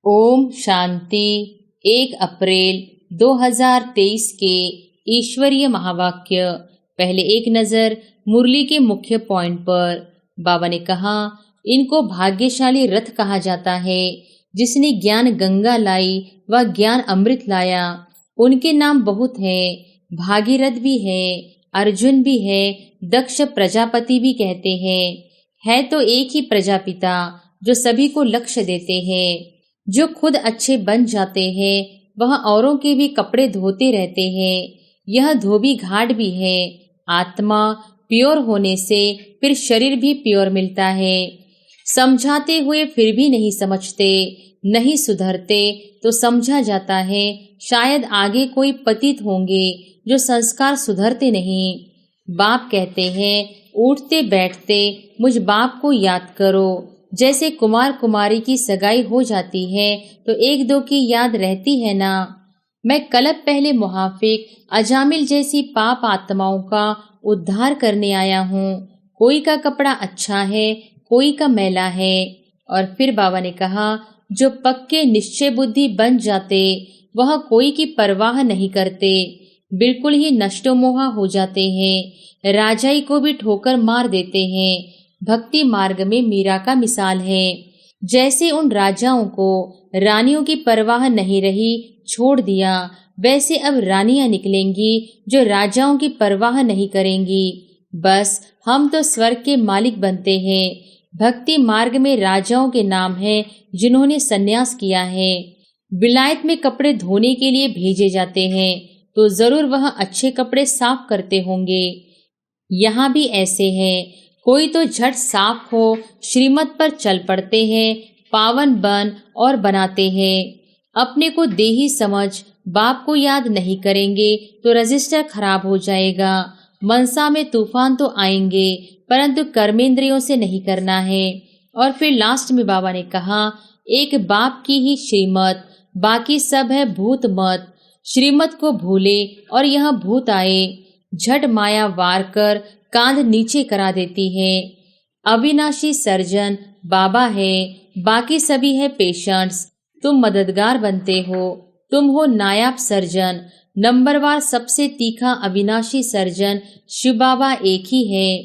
ओम शांति। 1 अप्रैल 2023 के ईश्वरीय महावाक्य। पहले एक नज़र मुरली के मुख्य पॉइंट पर। बाबा ने कहा, इनको भाग्यशाली रथ कहा जाता है जिसने ज्ञान गंगा लाई व ज्ञान अमृत लाया। उनके नाम बहुत हैं, भागीरथ भी है, अर्जुन भी है, दक्ष प्रजापति भी कहते हैं। है तो एक ही प्रजापिता जो सभी को लक्ष्य देते हैं। जो खुद अच्छे बन जाते हैं वह औरों के भी कपड़े धोते रहते हैं। यह धोबी घाट भी है। आत्मा प्योर होने से फिर शरीर भी प्योर मिलता है। समझाते हुए फिर भी नहीं समझते, नहीं सुधरते तो समझा जाता है शायद आगे कोई पतित होंगे जो संस्कार सुधरते नहीं। बाप कहते हैं, उठते बैठते मुझ बाप को याद करो। जैसे कुमार कुमारी की सगाई हो जाती है तो एक दो की याद रहती है ना। मैं कल्प पहले मुहाफिक अजामिल जैसी पाप आत्माओं का उद्धार करने आया हूँ। कोई का कपड़ा अच्छा है, कोई का मैला है। और फिर बाबा ने कहा, जो पक्के निश्चय बुद्धि बन जाते वह कोई की परवाह नहीं करते, बिल्कुल ही नष्टोमोहा हो जाते हैं। राजाई को भी ठोकर मार देते हैं। भक्ति मार्ग में मीरा का मिसाल है। जैसे उन राजाओं को रानियों की परवाह नहीं रही, छोड़ दिया, वैसे अब रानियां निकलेंगी जो राजाओं की परवाह नहीं करेंगी। बस हम तो स्वर्ग के मालिक बनते हैं। भक्ति मार्ग में राजाओं के नाम हैं जिन्होंने सन्यास किया है। विलायत में कपड़े धोने के लिए भेजे जाते हैं तो जरूर वह अच्छे कपड़े साफ करते होंगे। यहाँ भी ऐसे हैं। कोई तो झट साफ हो श्रीमत पर चल पड़ते हैं, पावन बन और बनाते हैं। अपने को देही समझ बाप को याद नहीं करेंगे तो रजिस्टर खराब हो जाएगा। मनसा में तूफान तो आएंगे परंतु कर्मेंद्रियों से नहीं करना है। और फिर लास्ट में बाबा ने कहा, एक बाप की ही श्रीमत, बाकी सब है भूत मत। श्रीमत को भूले और यह भूत आए, झट माया वार कर कांध नीचे करा देती है। अविनाशी सर्जन बाबा है, बाकी सभी है पेशेंट्स। तुम मददगार बनते हो, तुम हो नायाब सर्जन। नंबरवार सबसे तीखा अविनाशी सर्जन शिव बाबा एक ही है।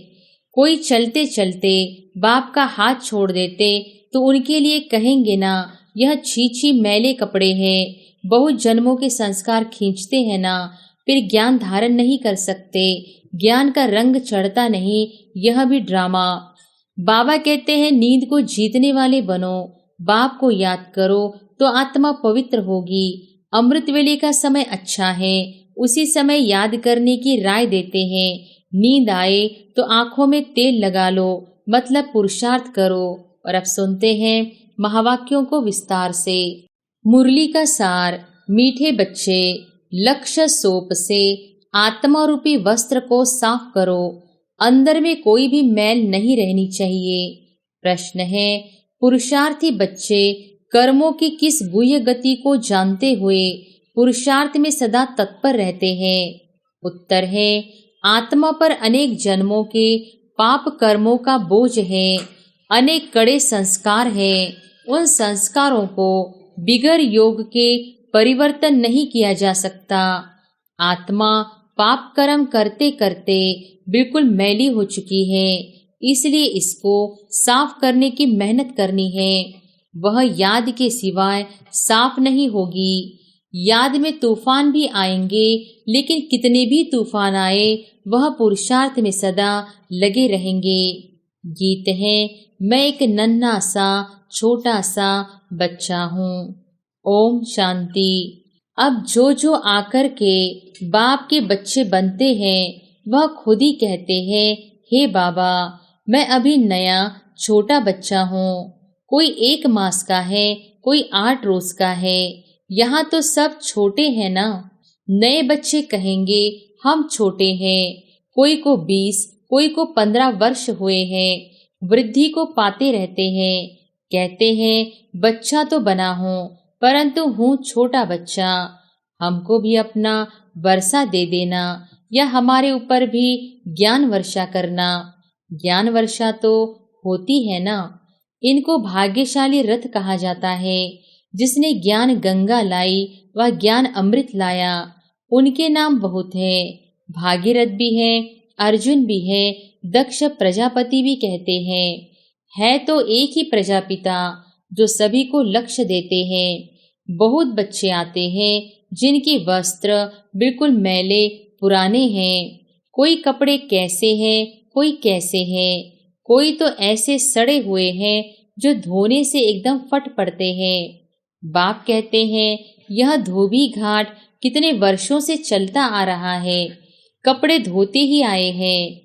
कोई चलते चलते बाप का हाथ छोड़ देते तो उनके लिए कहेंगे ना, यह छी मैले कपड़े हैं। बहुत जन्मों के संस्कार खींचते हैं ना, फिर ज्ञान धारण नहीं कर सकते। ज्ञान का रंग चढ़ता नहीं, यह भी ड्रामा। बाबा कहते हैं, नींद को जीतने वाले बनो, बाप को याद करो तो आत्मा पवित्र होगी। अमृत वेले का समय अच्छा है, उसी समय याद करने की राय देते हैं। नींद आए तो आंखों में तेल लगा लो, मतलब पुरुषार्थ करो। और अब सुनते हैं महावाक्यों को विस्तार से। मुरली का सार। मीठे बच्चे, लक्ष्य सोप से आत्मा रूपी वस्त्र को साफ करो। अंदर में कोई भी मैल नहीं रहनी चाहिए। प्रश्न है, पुरुषार्थी बच्चे कर्मों की किस गुह्य गति को जानते हुए पुरुषार्थ में सदा तत्पर रहते हैं? उत्तर है, आत्मा पर अनेक जन्मों के पाप कर्मों का बोझ है, अनेक कड़े संस्कार हैं। उन संस्कारों को बिगर योग के परिवर्तन नहीं किया जा सकता। आत्मा पाप कर्म करते करते बिल्कुल मैली हो चुकी है, इसलिए इसको साफ करने की मेहनत करनी है। वह याद के सिवाय साफ नहीं होगी। याद में तूफान भी आएंगे, लेकिन कितने भी तूफान आए वह पुरुषार्थ में सदा लगे रहेंगे। गीत है, मैं एक नन्हा सा छोटा सा बच्चा हूँ। ओम शांति। अब जो आकर के बाप के बच्चे बनते हैं वह खुद ही कहते हैं, हे बाबा, मैं अभी नया छोटा बच्चा हूँ। कोई 1 मास का है, कोई 8 रोज का है। यहाँ तो सब छोटे हैं ना। नए बच्चे कहेंगे हम छोटे हैं। कोई को 20, कोई को 15 वर्ष हुए हैं। वृद्धि को पाते रहते हैं। कहते हैं बच्चा तो बना हूँ परंतु हूँ छोटा बच्चा। हमको भी अपना वर्षा दे देना या हमारे ऊपर भी ज्ञान वर्षा करना। ज्ञान वर्षा तो होती है ना। इनको भाग्यशाली रथ कहा जाता है। जिसने ज्ञान गंगा लाई वह ज्ञान अमृत लाया। उनके नाम बहुत हैं, भागीरथ भी है, अर्जुन भी है, दक्ष प्रजापति भी कहते हैं। है तो एक ही प्रजापिता जो सभी को लक्ष्य देते हैं। बहुत बच्चे आते हैं जिनके वस्त्र बिल्कुल मैले पुराने हैं। कोई कपड़े कैसे हैं, कोई कैसे हैं, कोई तो ऐसे सड़े हुए हैं जो धोने से एकदम फट पड़ते हैं। बाप कहते हैं यह धोबी घाट कितने वर्षों से चलता आ रहा है, कपड़े धोते ही आए हैं।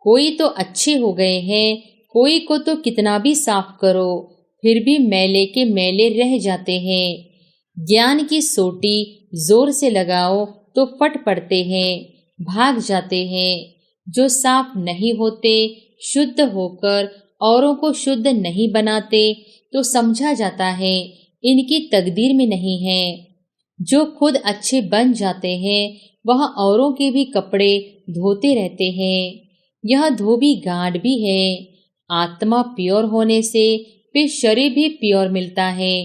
कोई तो अच्छे हो गए हैं, कोई को तो कितना भी साफ करो फिर भी मैले के मैले रह जाते हैं। ज्ञान की सोटी जोर से लगाओ तो फट पड़ते हैं, भाग जाते हैं। जो साफ नहीं होते, शुद्ध होकर औरों को शुद्ध नहीं बनाते तो समझा जाता है इनकी तकदीर में नहीं है। जो खुद अच्छे बन जाते हैं वह औरों के भी कपड़े धोते रहते हैं। यह धोबी गार्ड भी है। आत्मा प्योर होने से फिर शरीर भी प्योर मिलता है।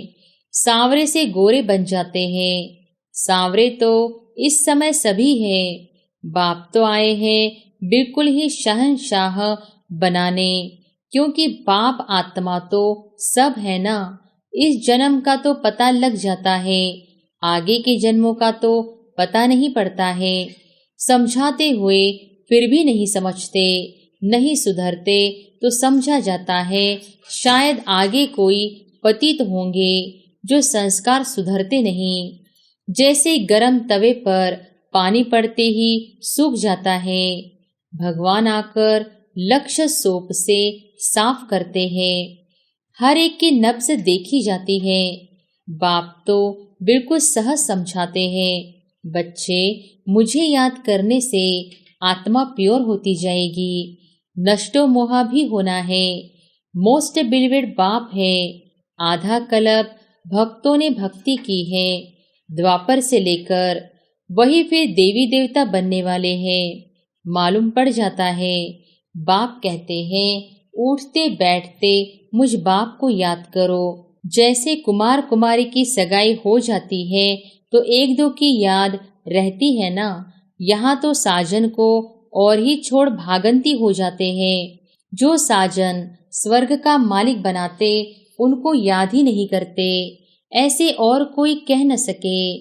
सांवरे से गोरे बन जाते हैं। सांवरे तो इस समय सभी हैं। बाप तो आए हैं बिल्कुल ही शहंशाह बनाने, क्योंकि बाप आत्मा तो सब है ना। इस जन्म का तो पता लग जाता है, आगे के जन्मों का तो पता नहीं पड़ता है। समझाते हुए फिर भी नहीं समझते, नहीं सुधरते तो समझा जाता है शायद आगे कोई पतित होंगे जो संस्कार सुधरते नहीं। जैसे गरम तवे पर पानी पड़ते ही सूख जाता है, भगवान आकर लक्ष्य सोप से साफ करते हैं। हर एक की नब्ज देखी जाती है। बाप तो बिल्कुल सहज समझाते हैं, बच्चे मुझे याद करने से आत्मा प्योर होती जाएगी, नष्टो मोहा भी होना है। मोस्ट बिलीवेड बाप है। आधा कल्प भक्तों ने भक्ति की है, द्वापर से लेकर वही फिर देवी देवता बनने वाले हैं। मालूम पड़ जाता है। बाप कहते हैं उठते बैठते मुझ बाप को याद करो। जैसे कुमार कुमारी की सगाई हो जाती है तो एक दो की याद रहती है ना, यहाँ तो साजन को और ही छोड़ भागंती हो जाते हैं। जो साजन स्वर्ग का मालिक बनाते उनको याद ही नहीं करते, ऐसे और कोई कह न सके।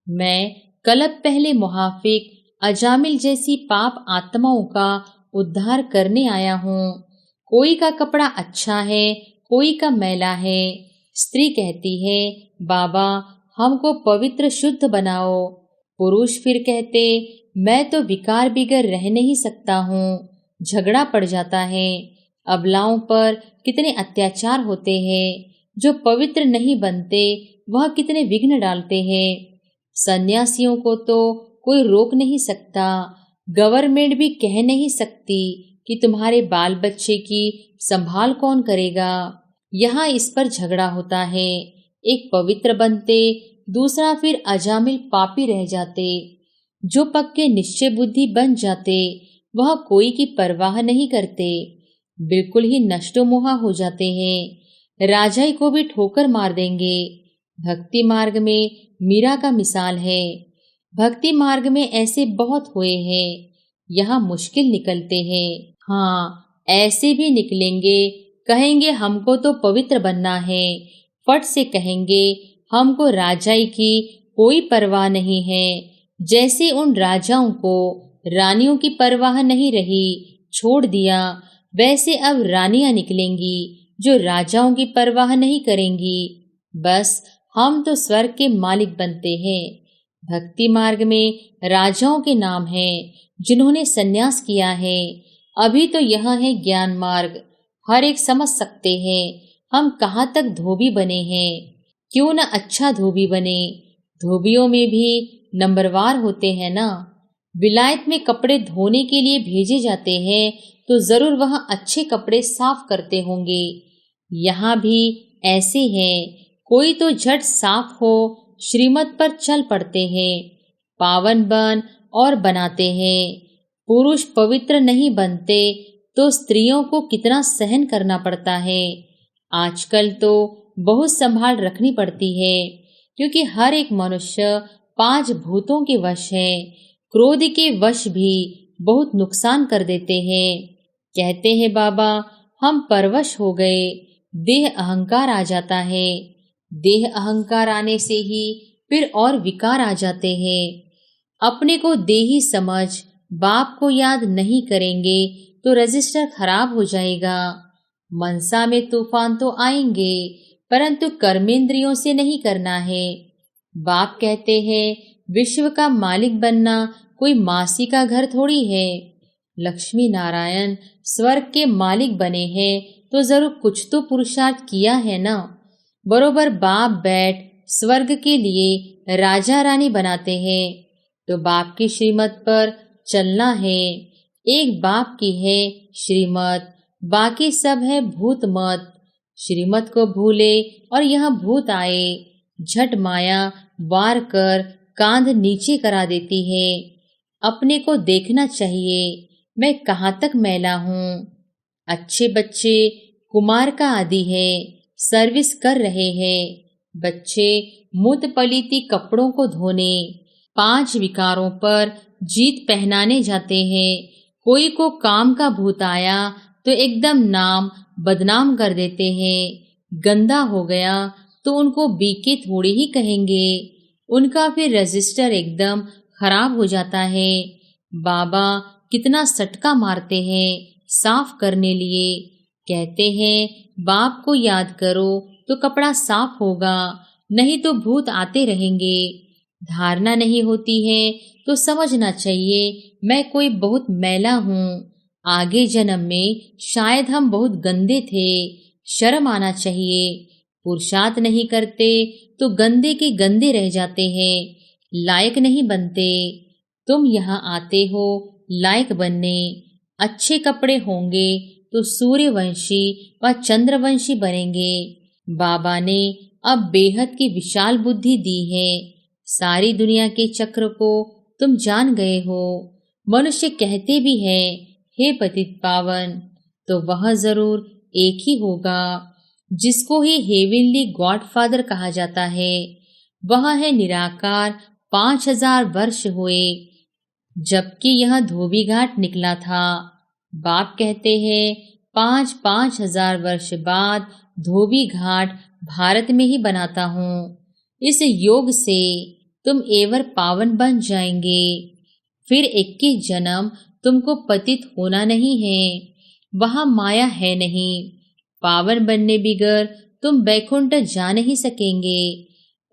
मैं कल्प पहले मुहाफिक अजामिल जैसी पाप आत्माओं का उद्धार करने आया हूँ। कोई का कपड़ा अच्छा है, कोई का मैला है। स्त्री कहती है बाबा हमको पवित्र शुद्ध बनाओ। पुरुष फिर कहते मैं तो विकार बिगर रह नहीं सकता हूँ। झगड़ा पड़ जाता है। अबलाओं पर कितने अत्याचार होते हैं। जो पवित्र नहीं बनते वह कितने विघ्न डालते हैं। सन्यासियों को तो कोई रोक नहीं सकता, गवर्नमेंट भी कह नहीं सकती कि तुम्हारे बाल बच्चे की संभाल कौन करेगा। यहाँ इस पर झगड़ा होता है। एक पवित्र बनते, दूसरा फिर अजामिल पापी रह जाते। जो पक्के निश्चय बुद्धि बन जाते वह कोई की परवाह नहीं करते, बिल्कुल ही नष्टोमोहा हो जाते हैं। राजाई को भी ठोकर मार देंगे। भक्ति मार्ग में मीरा का मिसाल है। भक्ति मार्ग में ऐसे बहुत हुए हैं। यहाँ मुश्किल निकलते हैं। हाँ, ऐसे भी निकलेंगे। कहेंगे हमको तो पवित्र बनना है, फट से कहेंगे हमको राजाई की कोई परवाह नहीं है। जैसे उन राजाओं को रानियों की परवाह नहीं रही, छोड़ दिया, वैसे अब रानियां निकलेंगी जो राजाओं की परवाह नहीं करेंगी। बस हम तो स्वर्ग के मालिक बनते हैं। भक्ति मार्ग में राजाओं के नाम हैं जिन्होंने सन्यास किया है। अभी तो यह है ज्ञान मार्ग, हर एक समझ सकते हैं हम कहाँ तक धोबी बने हैं। क्यों न अच्छा धोबी बने। धोबियों में भी नंबरवार होते हैं ना। विलायत में कपड़े धोने के लिए भेजे जाते हैं तो जरूर वह अच्छे कपड़े साफ करते होंगे। यहाँ भी ऐसे हैं। कोई तो झट साफ हो श्रीमत पर चल पड़ते हैं, पावन बन और बनाते हैं। पुरुष पवित्र नहीं बनते तो स्त्रियों को कितना सहन करना पड़ता है। आजकल तो बहुत संभाल रखनी पड़ती है, क्योंकि हर एक मनुष्य 5 भूतों के वश है। क्रोध के वश भी बहुत नुकसान कर देते हैं। कहते हैं बाबा, हम परवश हो गए, देह अहंकार आ जाता है। देह अहंकार आने से ही फिर और विकार आ जाते हैं। अपने को देही समझ बाप को याद नहीं करेंगे तो रजिस्टर खराब हो जाएगा। मनसा में तूफान तो आएंगे, परंतु कर्मेंद्रियों से नहीं करना है। बाप कहते हैं विश्व का मालिक बनना कोई मासी का घर थोड़ी है। लक्ष्मी नारायण स्वर्ग के मालिक बने हैं तो जरूर कुछ तो पुरुषार्थ किया है ना। बरोबर बाप बैठ स्वर्ग के लिए राजा रानी बनाते हैं, तो बाप की श्रीमत पर चलना है। एक बाप की है श्रीमत, बाकी सब है भूत मत। श्रीमत को भूले और यह भूत आए, झट माया वार कर कांध नीचे करा देती है। अपने को देखना चाहिए, मैं कहाँ तक मैला हूँ। अच्छे बच्चे कुमार का आदि है, सर्विस कर रहे हैं। बच्चे मुत पलीती कपड़ों को धोने, 5 विकारों पर जीत पहनाने जाते हैं। कोई को काम का भूत आया तो एकदम नाम बदनाम कर देते हैं। गंदा हो गया तो उनको बीके थोड़ी ही कहेंगे, उनका फिर रजिस्टर एकदम खराब हो जाता है। बाबा कितना सटका मारते हैं साफ करने लिए। कहते हैं बाप को याद करो तो कपड़ा साफ होगा, नहीं तो भूत आते रहेंगे। धारणा नहीं होती है तो समझना चाहिए मैं कोई बहुत मैला हूँ। आगे जन्म में शायद हम बहुत गंदे थे, शर्म आना चाहिए। पुरुषार्थ नहीं करते तो गंदे के गंदे रह जाते हैं, लायक नहीं बनते। तुम यहाँ आते हो लायक बनने। अच्छे कपड़े होंगे तो सूर्यवंशी व चंद्रवंशी बनेंगे। बाबा ने अब बेहद की विशाल बुद्धि दी है। सारी दुनिया के चक्र को तुम जान गए हो। मनुष्य कहते भी हैं हे पतित पावन, तो वह जरूर एक ही होगा जिसको ही हेवनली गॉडफादर कहा जाता है। वह है निराकार। 5000 वर्ष हुए जबकि यह धोबी घाट निकला था। बाप कहते हैं 5-5 हजार वर्ष बाद धोबी घाट भारत में ही बनाता हूँ। इस योग से तुम एवर पावन बन जाएंगे। फिर 21 जन्म तुमको पतित होना नहीं है, वहां माया है नहीं। पावन बनने बिगर तुम बैकुंठ जा नहीं सकेंगे।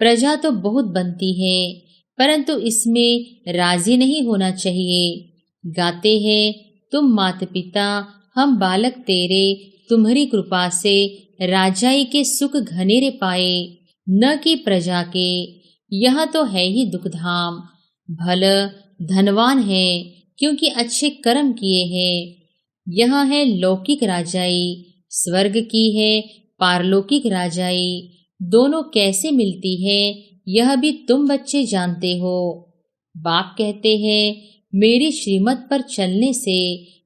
प्रजा तो बहुत बनती है, परंतु इसमें राजी नहीं होना चाहिए। गाते हैं तुम माता पिता हम बालक तेरे, तुम्हारी कृपा से राजाई के सुख घनेरे पाए, न कि प्रजा के। यह तो है ही दुखधाम। भल धनवान है क्योंकि अच्छे कर्म किए हैं। यह है लौकिक राजाई, स्वर्ग की है पारलौकिक राजाई। दोनों कैसे मिलती है यह भी तुम बच्चे जानते हो। बाप कहते हैं मेरी श्रीमत पर चलने से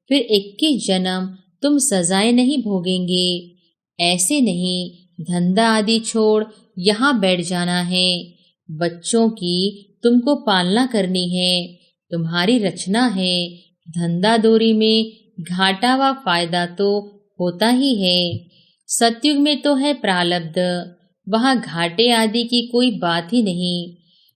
फिर 21 जन्म तुम सजाएं नहीं भोगेंगे। ऐसे नहीं धंधा आदि छोड़ यहाँ बैठ जाना है। बच्चों की तुमको पालना करनी है, तुम्हारी रचना है। धंधा दोरी में घाटा व फायदा तो होता ही है। सतयुग में तो है प्रारब्ध, वहाँ घाटे आदि की कोई बात ही नहीं।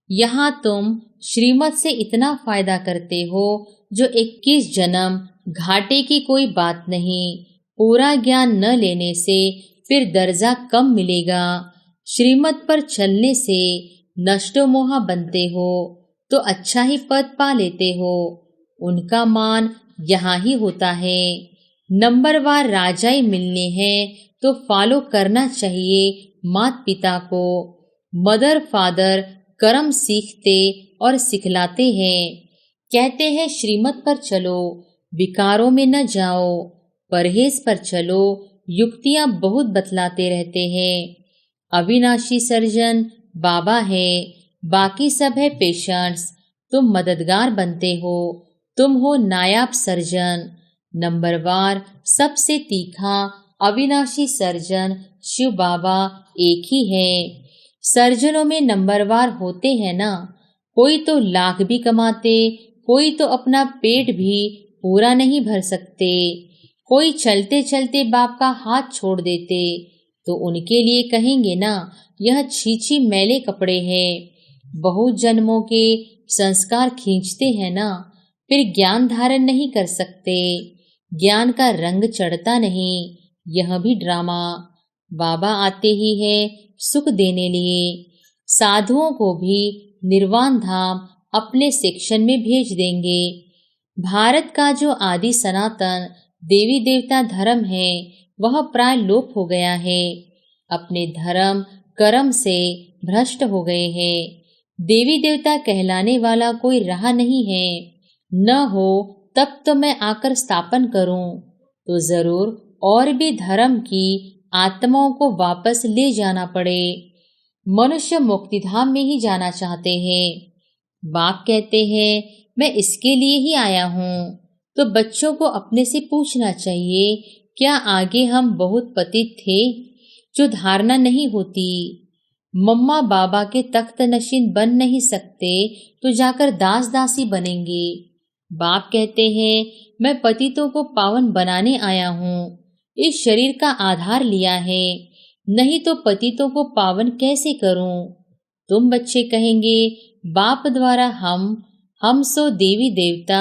यहाँ तुम श्रीमत से इतना फायदा करते हो जो 21 जन्म घाटे की कोई बात नहीं। पूरा ज्ञान न लेने से फिर दर्जा कम मिलेगा। श्रीमत पर चलने से नष्टो मोहा बनते हो तो अच्छा ही पद पा लेते हो। उनका मान यहाँ ही होता है। नंबरवार राजाई मिलने हैं तो फॉलो करना चाहिए माता पिता को। मदर फादर कर्म सीखते और सिखलाते हैं। कहते हैं श्रीमत पर चलो, विकारों में न जाओ। परहेज पर चलो, युक्तियां बहुत बतलाते रहते हैं। अविनाशी सर्जन बाबा है, बाकी सब है पेशेंट्स। तुम मददगार बनते हो, तुम हो नायाब सर्जन। नंबरवार सबसे तीखा अविनाशी सर्जन शिव बाबा एक ही है। सर्जनों में नंबरवार होते हैं ना, कोई तो लाख भी कमाते, कोई तो अपना पेट भी पूरा नहीं भर सकते, कोई चलते चलते बाप का हाथ छोड़ देते, तो उनके लिए कहेंगे ना, यह छीछी मैले कपड़े हैं। बहुत जन्मों के संस्कार खींचते हैं ना, फिर ज्ञान धारण नहीं कर सकते, ज्ञान का रंग चढ़ता नहीं। यह भी ड्रामा। बाबा आते ही है सुख देने लिए। साधुओं को भी निर्वाण धाम अपने सेक्शन में भेज देंगे। भारत का जो आदि सनातन देवी देवता धर्म है, वह प्राय लोप हो गया है। अपने धर्म कर्म से भ्रष्ट हो गए हैं। देवी देवता कहलाने वाला कोई रहा नहीं है। न हो तब तो मैं आकर स्थापन करूं, तो जरूर और भी धर्म की आत्माओं को वापस ले जाना पड़े। मनुष्य मुक्तिधाम में ही जाना चाहते हैं। बाप कहते हैं मैं इसके लिए ही आया हूँ। तो बच्चों को अपने से पूछना चाहिए, क्या आगे हम बहुत पतित थे जो धारणा नहीं होती। मम्मा बाबा के तख्त नशीन बन नहीं सकते तो जाकर दास दासी बनेंगे। बाप कहते हैं मैं पतितों को पावन बनाने आया हूँ, इस शरीर का आधार लिया है, नहीं तो पतितों को पावन कैसे करूं। तुम बच्चे कहेंगे बाप द्वारा हम सो देवी देवता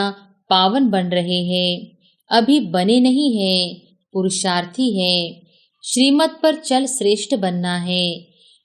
पावन बन रहे हैं, अभी बने नहीं हैं, पुरुषार्थी हैं। श्रीमत पर चल श्रेष्ठ बनना है,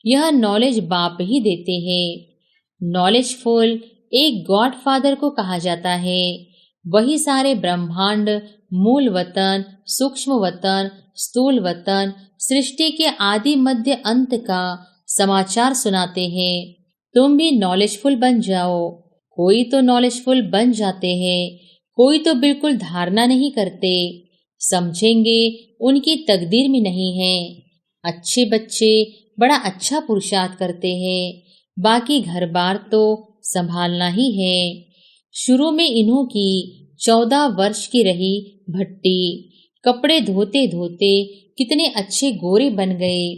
यह नॉलेज बाप ही देते हैं। नॉलेजफुल एक गॉड फादर को कहा जाता है। वही सारे ब्रह्मांड, मूल वतन, सूक्ष्म वतन, स्थूल वतन, सृष्टि के आदि मध्य अंत का समाचार सुनाते हैं। तुम भी नॉलेजफुल बन जाओ। कोई तो नॉलेजफुल बन जाते हैं, कोई तो बिल्कुल धारणा नहीं करते। समझेंगे उनकी तकदीर में नहीं है। अच्छे बच्चे बड़ा अच्छा पुरुषार्थ करते हैं, बाकी घर बार तो संभालना ही है। शुरू में इन्हों की 14 वर्ष की रही भट्टी। कपड़े धोते धोते कितने अच्छे गोरे बन गए।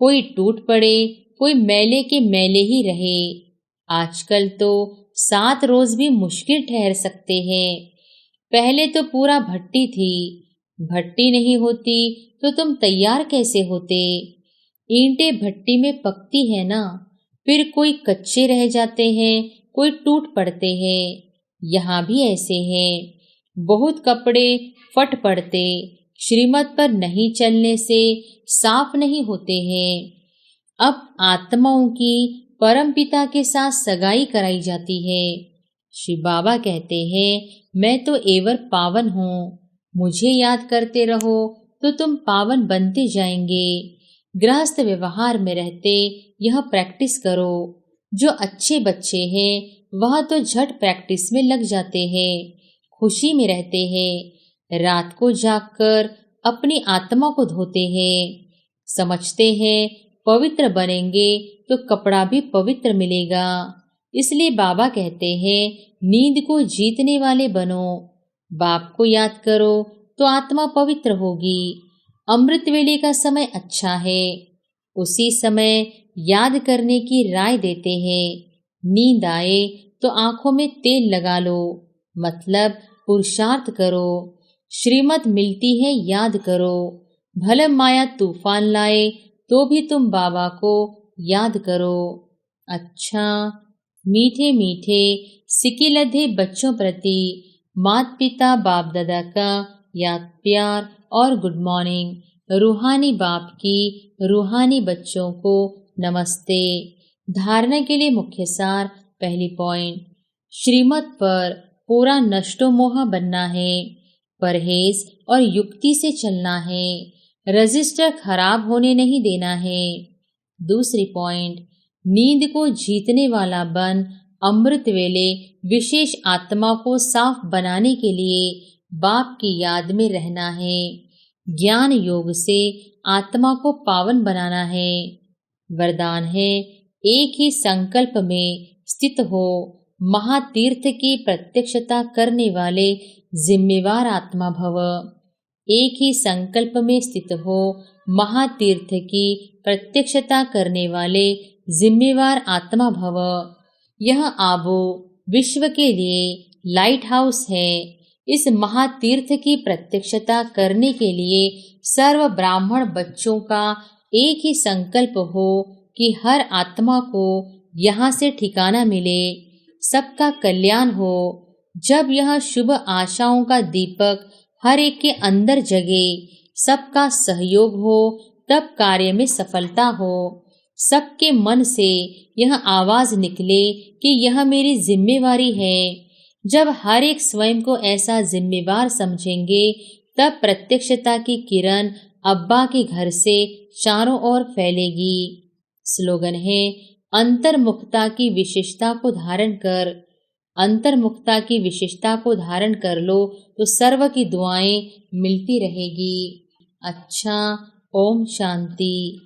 कोई टूट पड़े, कोई मैले के मैले ही रहे। आजकल तो 7 रोज भी मुश्किल ठहर सकते हैं। पहले तो पूरा भट्टी थी। भट्टी नहीं होती तो तुम तैयार कैसे होते। ईंटें भट्टी में पकती है ना, फिर कोई कच्चे रह जाते हैं, कोई टूट पड़ते हैं। यहाँ भी ऐसे हैं। बहुत कपड़े फट पड़ते, श्रीमत पर नहीं चलने से साफ नहीं होते हैं। अब आत्माओं की परमपिता के साथ सगाई कराई जाती है। श्री बाबा कहते हैं मैं तो एवर पावन हूँ, मुझे याद करते रहो तो तुम पावन बनते जाएंगे। गृहस्थ व्यवहार में रहते यह प्रैक्टिस करो। जो अच्छे बच्चे हैं वह तो झट प्रैक्टिस में लग जाते हैं, खुशी में रहते हैं। रात को जागकर अपनी आत्मा को धोते हैं। समझते हैं पवित्र बनेंगे तो कपड़ा भी पवित्र मिलेगा। इसलिए बाबा कहते हैं नींद को जीतने वाले बनो। बाप को याद करो तो आत्मा पवित्र होगी। अमृत वेले का समय अच्छा है, उसी समय याद करने की राय देते हैं। नींद आए तो आंखों में तेल लगा लो, मतलब पुरुषार्थ करो। श्रीमत मिलती है याद करो। भले माया तूफान लाए तो भी तुम बाबा को याद करो। अच्छा, मीठे मीठे सिकिलधे बच्चों प्रति माता पिता बाप दादा का याद प्यार और गुड मॉर्निंग। रूहानी बाप की रूहानी बच्चों को नमस्ते। धारणा के लिए मुख्य सार। पहली पॉइंट, श्रीमत पर पूरा नष्टो मोह बनना है, परहेज और युक्ति से चलना है, रजिस्टर खराब होने नहीं देना है। दूसरी पॉइंट, नींद को जीतने वाला बन अमृत वेले विशेष आत्मा को साफ बनाने के लिए बाप की याद में रहना है। ज्ञान योग से आत्मा को पावन बनाना है। वरदान है एक ही संकल्प में स्थित हो महातीर्थ की प्रत्यक्षता करने वाले जिम्मेवार आत्मा भव। एक ही संकल्प में स्थित हो महातीर्थ की प्रत्यक्षता करने वाले जिम्मेवार आत्मा भव। यह आबो विश्व के लिए लाइट हाउस है। इस महातीर्थ की प्रत्यक्षता करने के लिए सर्व ब्राह्मण बच्चों का एक ही संकल्प हो कि हर आत्मा को यहाँ से ठिकाना मिले, सबका कल्याण हो। जब यह शुभ आशाओं का दीपक हर एक के अंदर जगे, सबका सहयोग हो, तब कार्य में सफलता हो। सबके मन से यह आवाज निकले कि यह मेरी जिम्मेवारी है। जब हर एक स्वयं को ऐसा जिम्मेवार समझेंगे, तब प्रत्यक्षता की किरण अब्बा के घर से चारों ओर फैलेगी। स्लोगन है, अंतर्मुखता की विशेषता को धारण कर। अंतर्मुखता की विशेषता को धारण कर लो तो सर्व की दुआएं मिलती रहेगी। अच्छा, ओम शांति।